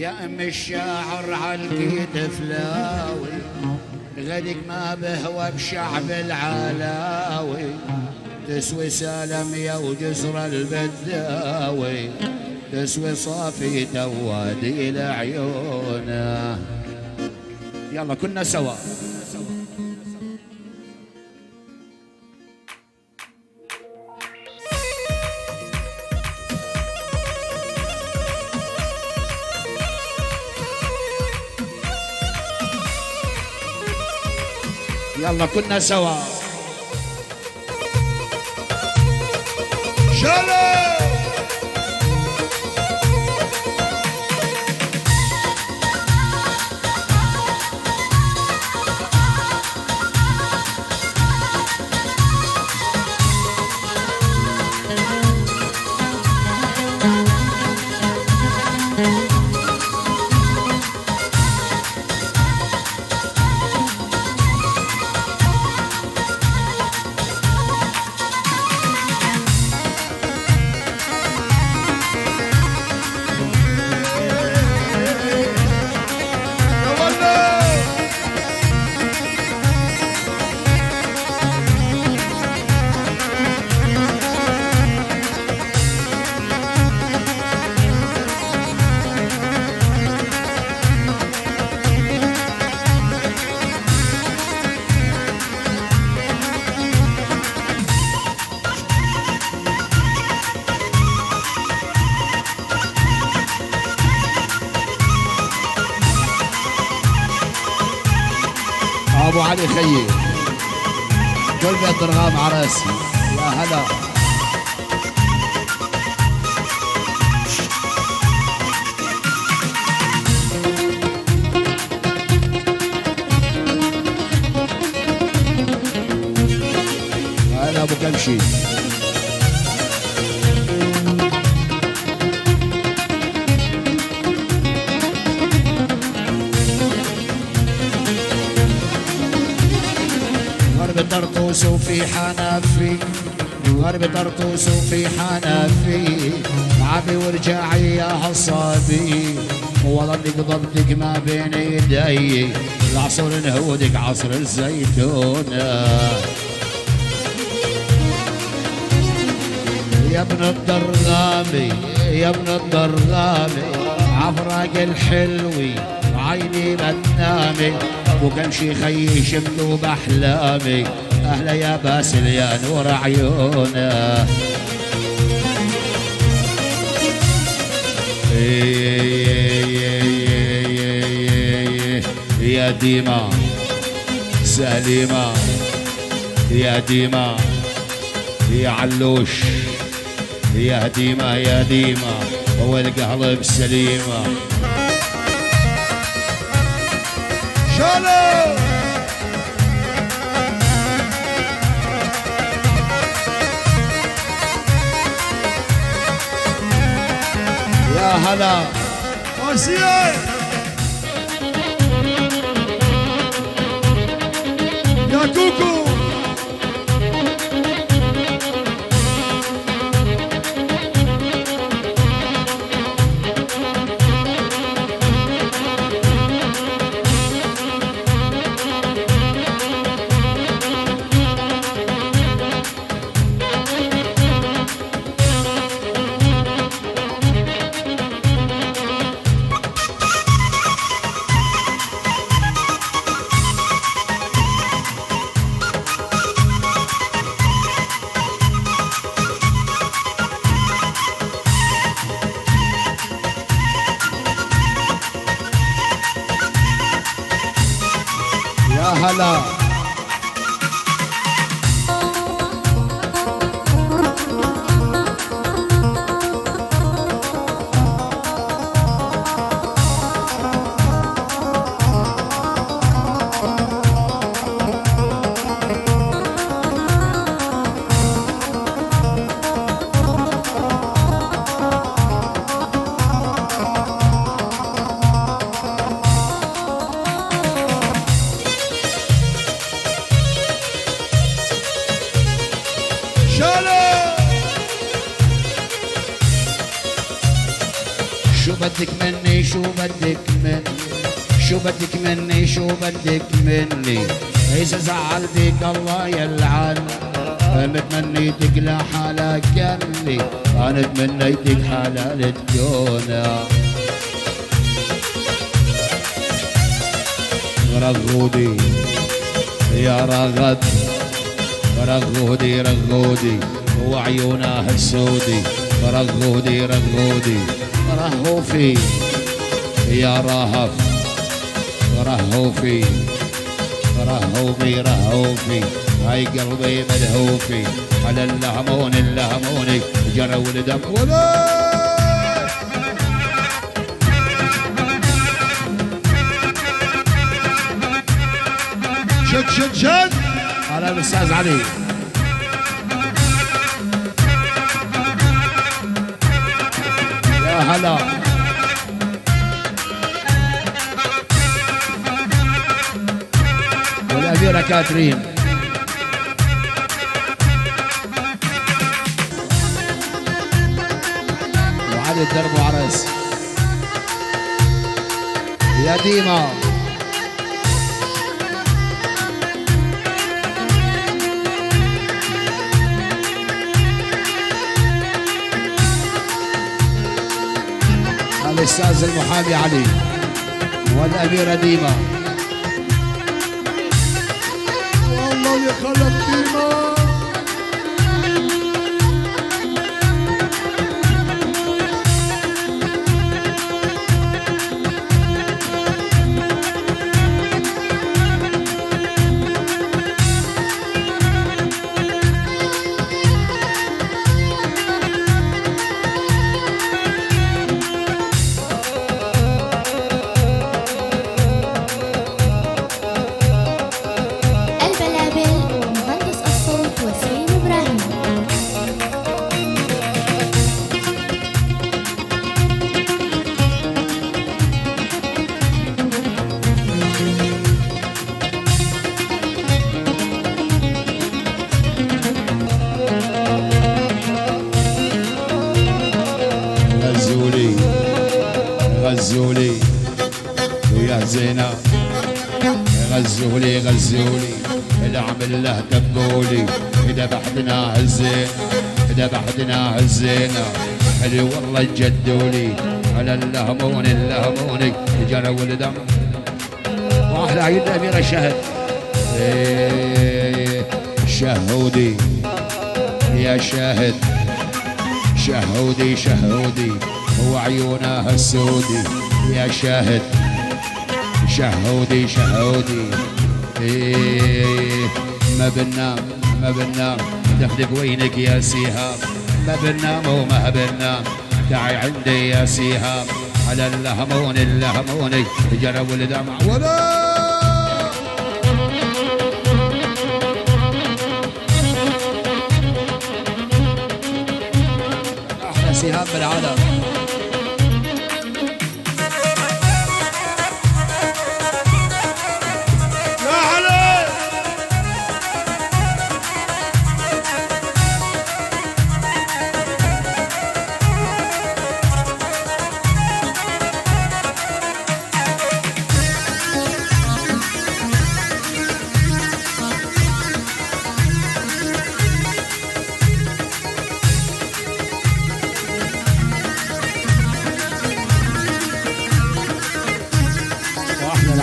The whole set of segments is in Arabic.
يا ام الشاعر عالكيد فلاوي غدك ما بهوى بشعب العلاوي تسوي سالم يا وجسر البداوي تسوي صافي توادي لعيونه. يلا كنا سوا. يلا كنا سوا. شلو ابو علي خيي كل بيت درغام عراسي. يا هلا هلا ابو كمشي. طرطوس وفي حنفي غرب طرطوس وفي حنفي عبي ورجعي يا حصابي وظلك ضبطك ما بين يدي العصر نهودك عصر الزيتونة. يا ابن الضرغامي يا ابن الضرغامي عفراق الحلوي عيني بتنامي وكمشي خيي شفته باحلامي. اهلا يا باسل يا نور عيونه. يا ديما سليمه يا ديما يا علوش يا ديما يا ديما والقلب سليمه. شالو يا هلا وسياي يا كوكو. هلا شو بدك مني شو بدك مني شو بدك مني شو بدك مني إذا زعلتك الله يلعن متمنيتك لحالك يلي أنا تمنيتك حلال تكون رغودي يا رغد رغودي رغودي وعيونها السودي رغودي رغودي رهوفي يا رهف رهوفي رهوفي رهوفي هاي قلبي ملهوفي على اللهمون اللهموني جرى ولدم ولا شد شد شد على الاستاذ علي يا هلا والأميرة كاترين وعلي الدرب وعرس يا ديما الأستاذ المحامي علي والأميرة ديما والله اللي خلق ديما غزولي ويا زينة غزولي غزولي العمل له دبولي إذا بحدنا هالزين إذا بحدنا هالزينة حلو والله جدولي على اللهمون اللهموني جرى ولدم واحلى عيد الأميرة شهد شهودي يا شاهد شهودي شهودي وعيونها السودي يا شاهد شهودي شهودي ما بننام ما بننام دخلك وينك يا سيهام ما بننام وما بننام تعي عندي يا سيهام على اللهمون اللهموني جرى والدمع ولا احلى سيهام بالعالم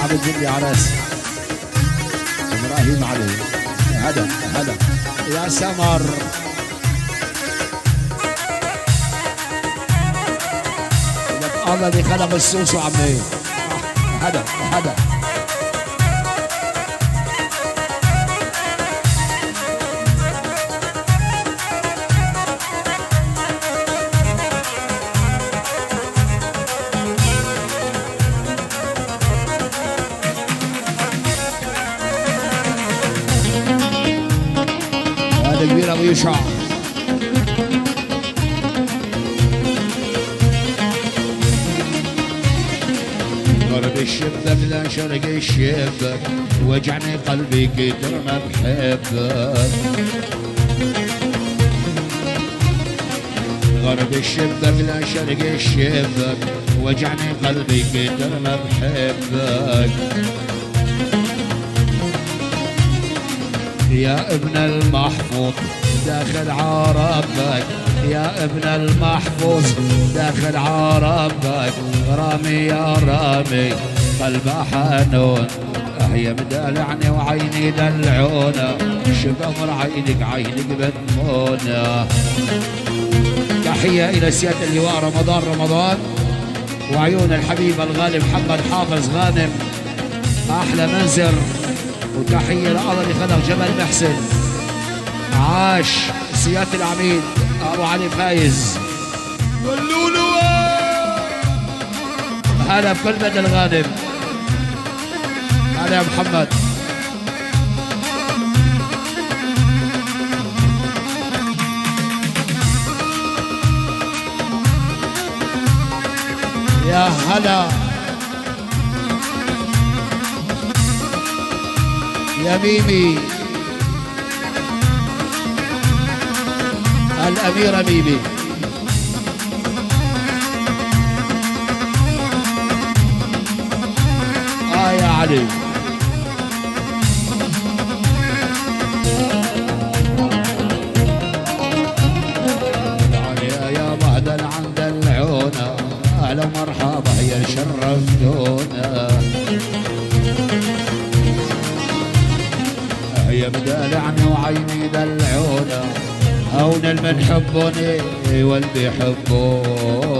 العبد جدي عرس ابراهيم علي هذا هذا يا سمر الله اللي خلق السوس وعمي هذا هذا كبير ابو يشع غرب الشبك لا شرق الشبك وجعني قلبي كتر ما بحبك غرب الشبك لا شرق الشبك وجعني قلبي كتر ما بحبك يا ابن المحفوظ داخل عربك يا ابن المحفوظ داخل عربك رامي يا رامي قلبه حنون هي مدلعني وعيني دلعونه شوف امر عينك بدمونه تحيه الى سياده اللواء رمضان وعيون الحبيب الغالي محمد حافظ غانم احلى منزر وتحيه لأضل خلق جبل محسن عاش سياده العميد ابو علي فايز واللولو هلا بكل بلد الغانم هلا يا محمد يا هلا يا ميمي الأميرة ميمي يا علي يا بهدل عند العونة أهلا ومرحبا يا شرفتونا يا مدلعني وعيني دلعونا هون المن حبوني واللي بيحبونا